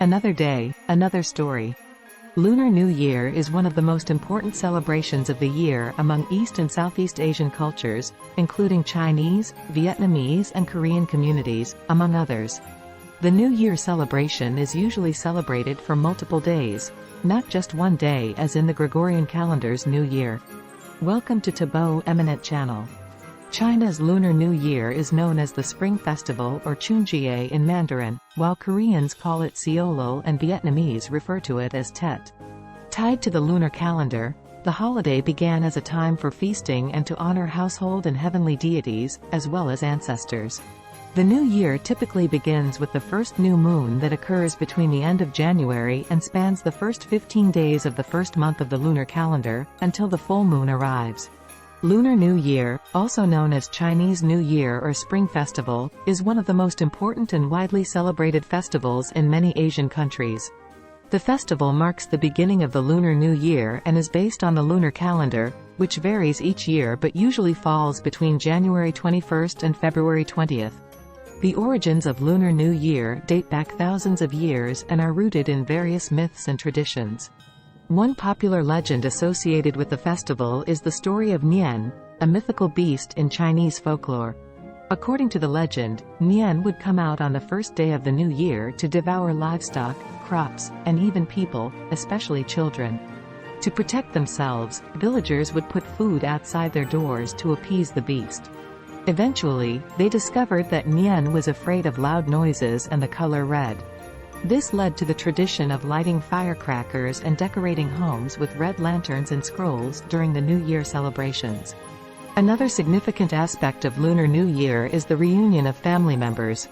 Another day, another story. Lunar New Year is one of the most important celebrations of the year among East and Southeast Asian cultures, including Chinese, Vietnamese and Korean communities, among others. The New Year celebration is usually celebrated for multiple days, not just one day as in the Gregorian calendar's New Year. Welcome to Tabo Eminent Channel. China's Lunar New Year is known as the Spring Festival or Chunjie in Mandarin, while Koreans call it Seolol and Vietnamese refer to it as Tet. Tied to the lunar calendar, the holiday began as a time for feasting and to honor household and heavenly deities, as well as ancestors. The new year typically begins with the first new moon that occurs between the end of January and spans the first 15 days of the first month of the lunar calendar, until the full moon arrives. Lunar New Year, also known as Chinese New Year or Spring Festival, is one of the most important and widely celebrated festivals in many Asian countries. The festival marks the beginning of the Lunar New Year and is based on the lunar calendar, which varies each year but usually falls between January 21st and February 20th. The origins of Lunar New Year date back thousands of years and are rooted in various myths and traditions. One popular legend associated with the festival is the story of Nian, a mythical beast in Chinese folklore. According to the legend, Nian would come out on the first day of the new year to devour livestock, crops, and even people, especially children. To protect themselves, villagers would put food outside their doors to appease the beast. Eventually, they discovered that Nian was afraid of loud noises and the color red. This led to the tradition of lighting firecrackers and decorating homes with red lanterns and scrolls during the New Year celebrations. Another significant aspect of Lunar New Year is the reunion of family members.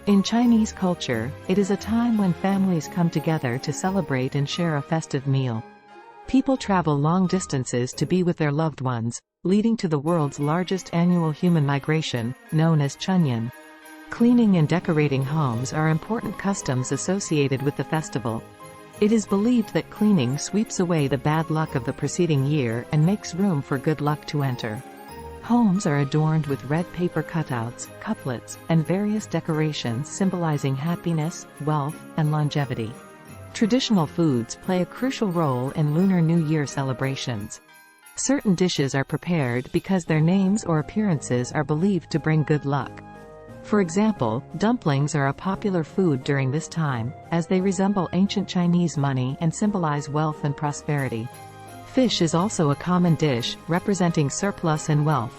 In Chinese culture, it is a time when families come together to celebrate and share a festive meal. People travel long distances to be with their loved ones, leading to the world's largest annual human migration, known as Chunyan. Cleaning and decorating homes are important customs associated with the festival. It is believed that cleaning sweeps away the bad luck of the preceding year and makes room for good luck to enter. Homes are adorned with red paper cutouts, couplets, and various decorations symbolizing happiness, wealth, and longevity. Traditional foods play a crucial role in Lunar New Year celebrations. Certain dishes are prepared because their names or appearances are believed to bring good luck. For example, dumplings are a popular food during this time, as they resemble ancient Chinese money and symbolize wealth and prosperity. Fish is also a common dish, representing surplus and wealth.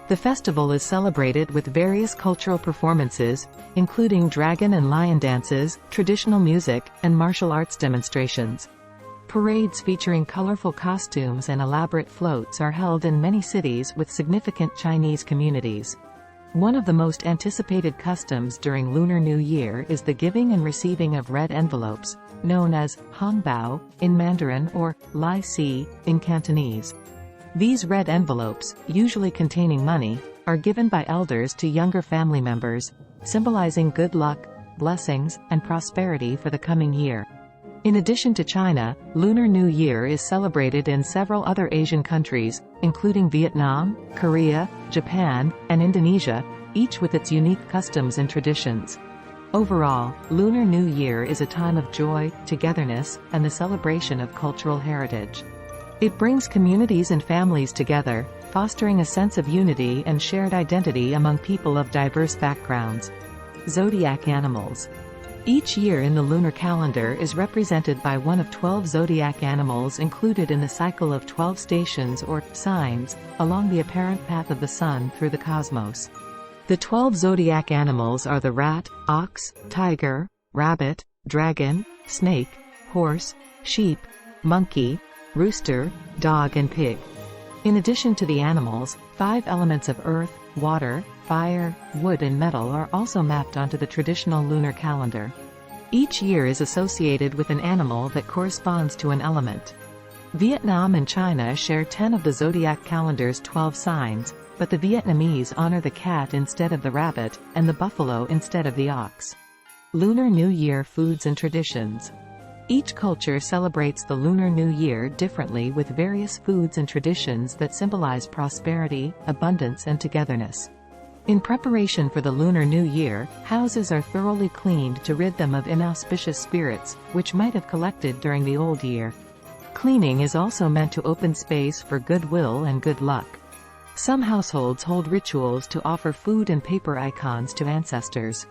The festival is celebrated with various cultural performances, including dragon and lion dances, traditional music, and martial arts demonstrations. Parades featuring colorful costumes and elaborate floats are held in many cities with significant Chinese communities. One of the most anticipated customs during Lunar New Year is the giving and receiving of red envelopes, known as hongbao in Mandarin or lai si in Cantonese. These red envelopes, usually containing money, are given by elders to younger family members, symbolizing good luck, blessings, and prosperity for the coming year. In addition to China, Lunar New Year is celebrated in several other Asian countries, including Vietnam, Korea, Japan, and Indonesia, each with its unique customs and traditions. Overall, Lunar New Year is a time of joy, togetherness, and the celebration of cultural heritage. It brings communities and families together, fostering a sense of unity and shared identity among people of diverse backgrounds. Zodiac animals. Each year in the lunar calendar is represented by one of 12 zodiac animals included in the cycle of 12 stations or signs, along the apparent path of the sun through the cosmos. The 12 zodiac animals are the rat, ox, tiger, rabbit, dragon, snake, horse, sheep, monkey, rooster, dog and pig. In addition to the animals, 5 elements of earth, water, fire, wood and metal are also mapped onto the traditional lunar calendar. Each year is associated with an animal that corresponds to an element. Vietnam and China share 10 of the zodiac calendar's 12 signs, but the Vietnamese honor the cat instead of the rabbit, and the buffalo instead of the ox. Lunar New Year foods and traditions. Each culture celebrates the Lunar New Year differently with various foods and traditions that symbolize prosperity, abundance and togetherness. In preparation for the Lunar New Year, houses are thoroughly cleaned to rid them of inauspicious spirits, which might have collected during the old year. Cleaning is also meant to open space for goodwill and good luck. Some households hold rituals to offer food and paper icons to ancestors.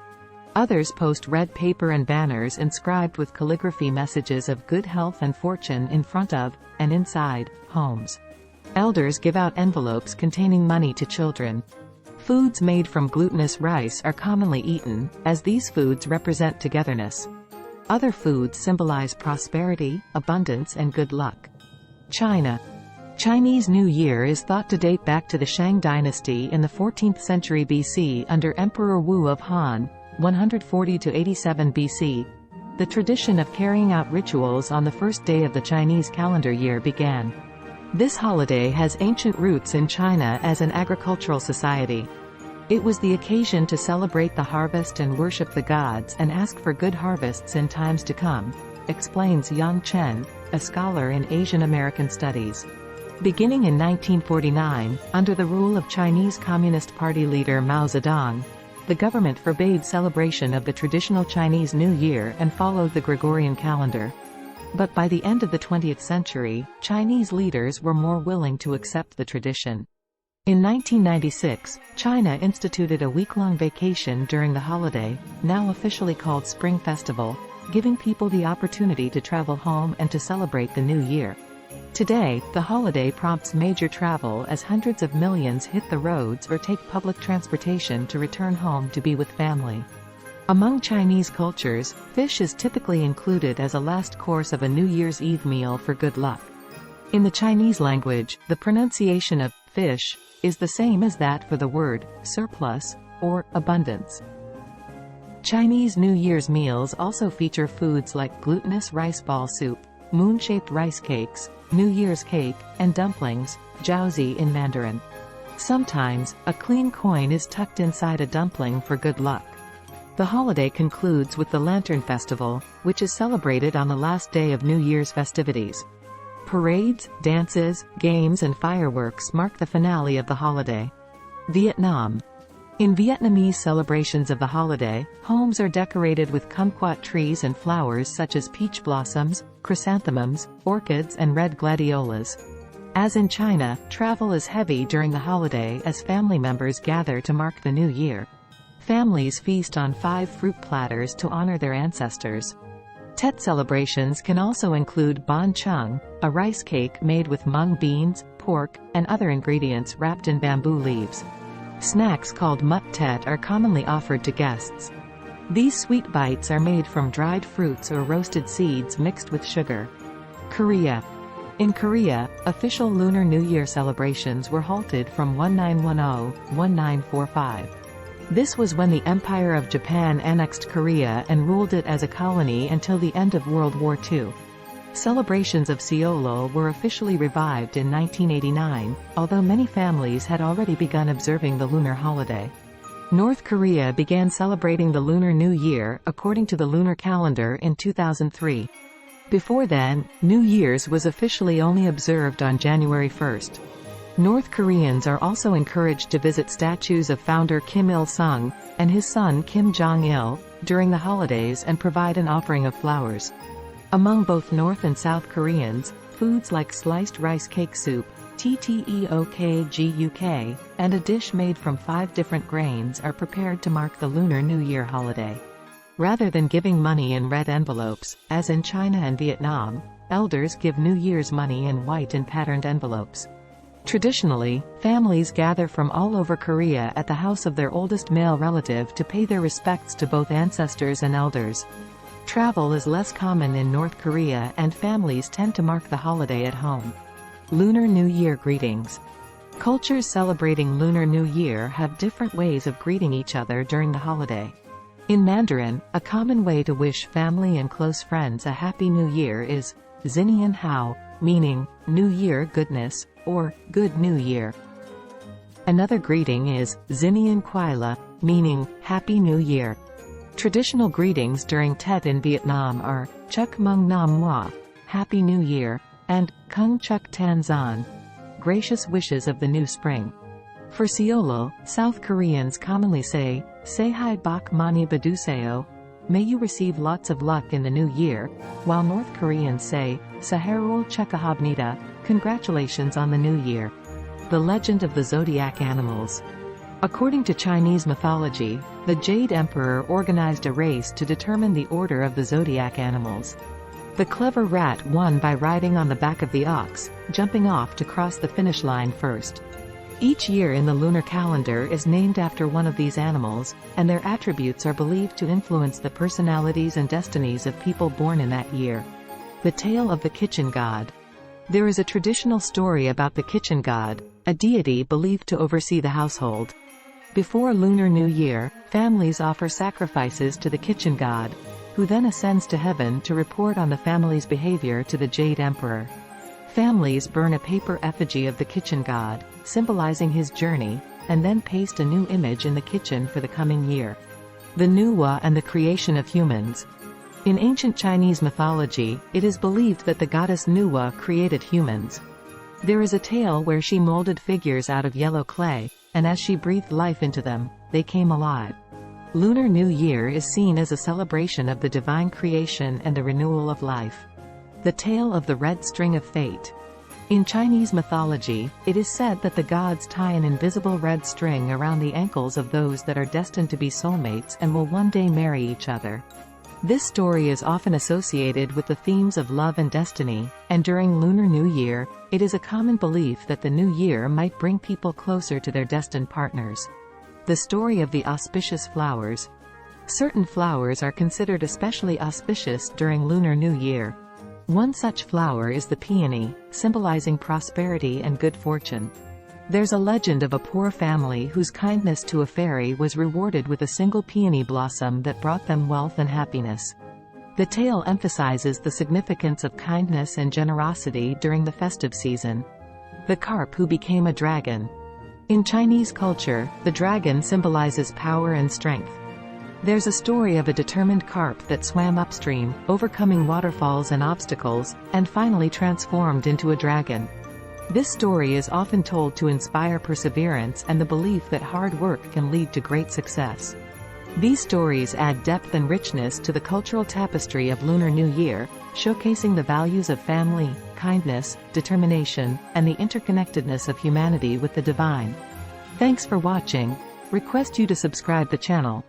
Others post red paper and banners inscribed with calligraphy messages of good health and fortune in front of, and inside, homes. Elders give out envelopes containing money to children. Foods made from glutinous rice are commonly eaten, as these foods represent togetherness. Other foods symbolize prosperity, abundance and good luck. China. Chinese New Year is thought to date back to the Shang dynasty in the 14th century BC under Emperor Wu of Han, 140 to 87 BC. The tradition of carrying out rituals on the first day of the Chinese calendar year began. This holiday has ancient roots in China as an agricultural society. It was the occasion to celebrate the harvest and worship the gods and ask for good harvests in times to come, explains Yang Chen, a scholar in Asian American studies. Beginning in 1949, under the rule of Chinese Communist Party leader Mao Zedong, the government forbade celebration of the traditional Chinese New Year and followed the Gregorian calendar. But by the end of the 20th century, Chinese leaders were more willing to accept the tradition. In 1996, China instituted a week-long vacation during the holiday, now officially called Spring Festival, giving people the opportunity to travel home and to celebrate the new year. Today, the holiday prompts major travel as hundreds of millions hit the roads or take public transportation to return home to be with family. Among Chinese cultures, fish is typically included as a last course of a New Year's Eve meal for good luck. In the Chinese language, the pronunciation of fish is the same as that for the word surplus or abundance. Chinese New Year's meals also feature foods like glutinous rice ball soup, moon-shaped rice cakes, New Year's cake, and dumplings, jiaozi in Mandarin. Sometimes, a clean coin is tucked inside a dumpling for good luck. The holiday concludes with the Lantern Festival, which is celebrated on the last day of New Year's festivities. Parades, dances, games and fireworks mark the finale of the holiday. Vietnam. In Vietnamese celebrations of the holiday, homes are decorated with kumquat trees and flowers such as peach blossoms, chrysanthemums, orchids and red gladiolas. As in China, travel is heavy during the holiday as family members gather to mark the new year. Families feast on 5 fruit platters to honor their ancestors. Tet celebrations can also include bánh chung, a rice cake made with mung beans, pork, and other ingredients wrapped in bamboo leaves. Snacks called mut tet are commonly offered to guests. These sweet bites are made from dried fruits or roasted seeds mixed with sugar. Korea. In Korea, official Lunar New Year celebrations were halted from 1910–1945. This was when the Empire of Japan annexed Korea and ruled it as a colony until the end of World War II. Celebrations of Seollal were officially revived in 1989, although many families had already begun observing the lunar holiday. North Korea began celebrating the Lunar New Year according to the lunar calendar in 2003. Before then, New Year's was officially only observed on January 1st. North Koreans are also encouraged to visit statues of founder Kim Il-sung and his son Kim Jong-il during the holidays and provide an offering of flowers. Among both North and South Koreans, foods like sliced rice cake soup, tteokguk, and a dish made from 5 different grains are prepared to mark the Lunar New Year holiday. Rather than giving money in red envelopes, as in China and Vietnam, elders give New Year's money in white and patterned envelopes. Traditionally, families gather from all over Korea at the house of their oldest male relative to pay their respects to both ancestors and elders. Travel is less common in North Korea and families tend to mark the holiday at home. Lunar New Year greetings. Cultures celebrating Lunar New Year have different ways of greeting each other during the holiday. In Mandarin, a common way to wish family and close friends a Happy New Year is Zinian Hao, meaning New Year goodness, or Good New Year. Another greeting is Zinian Quaila, meaning Happy New Year. Traditional greetings during Tet in Vietnam are Chuk Mung Nam Moi, Happy New Year, and Kung Chuk Tan Zan, Gracious Wishes of the New Spring. For Seollal, South Koreans commonly say, "Sehai bak mani baduseo," may you receive lots of luck in the new year, while North Koreans say, "Saharul chekahabnida," congratulations on the new year. The legend of the zodiac animals. According to Chinese mythology, the Jade Emperor organized a race to determine the order of the zodiac animals. The clever rat won by riding on the back of the ox, jumping off to cross the finish line first. Each year in the lunar calendar is named after one of these animals, and their attributes are believed to influence the personalities and destinies of people born in that year. The tale of the kitchen god. There is a traditional story about the kitchen god, a deity believed to oversee the household. Before Lunar New Year, families offer sacrifices to the kitchen god, who then ascends to heaven to report on the family's behavior to the Jade Emperor. Families burn a paper effigy of the kitchen god, symbolizing his journey, and then paste a new image in the kitchen for the coming year. The Nüwa and the creation of humans. In ancient Chinese mythology, it is believed that the goddess Nüwa created humans. There is a tale where she molded figures out of yellow clay, and as she breathed life into them, they came alive. Lunar New Year is seen as a celebration of the divine creation and the renewal of life. The tale of the red string of fate. In Chinese mythology, it is said that the gods tie an invisible red string around the ankles of those that are destined to be soulmates and will one day marry each other. This story is often associated with the themes of love and destiny, and during Lunar New Year, it is a common belief that the new year might bring people closer to their destined partners. The story of the auspicious flowers. Certain flowers are considered especially auspicious during Lunar New Year. One such flower is the peony, symbolizing prosperity and good fortune. There's a legend of a poor family whose kindness to a fairy was rewarded with a single peony blossom that brought them wealth and happiness. The tale emphasizes the significance of kindness and generosity during the festive season. The carp who became a dragon. In Chinese culture, the dragon symbolizes power and strength. There's a story of a determined carp that swam upstream, overcoming waterfalls and obstacles, and finally transformed into a dragon. This story is often told to inspire perseverance and the belief that hard work can lead to great success. These stories add depth and richness to the cultural tapestry of Lunar New Year, showcasing the values of family, kindness, determination, and the interconnectedness of humanity with the divine. Thanks for watching. Request you to subscribe the channel.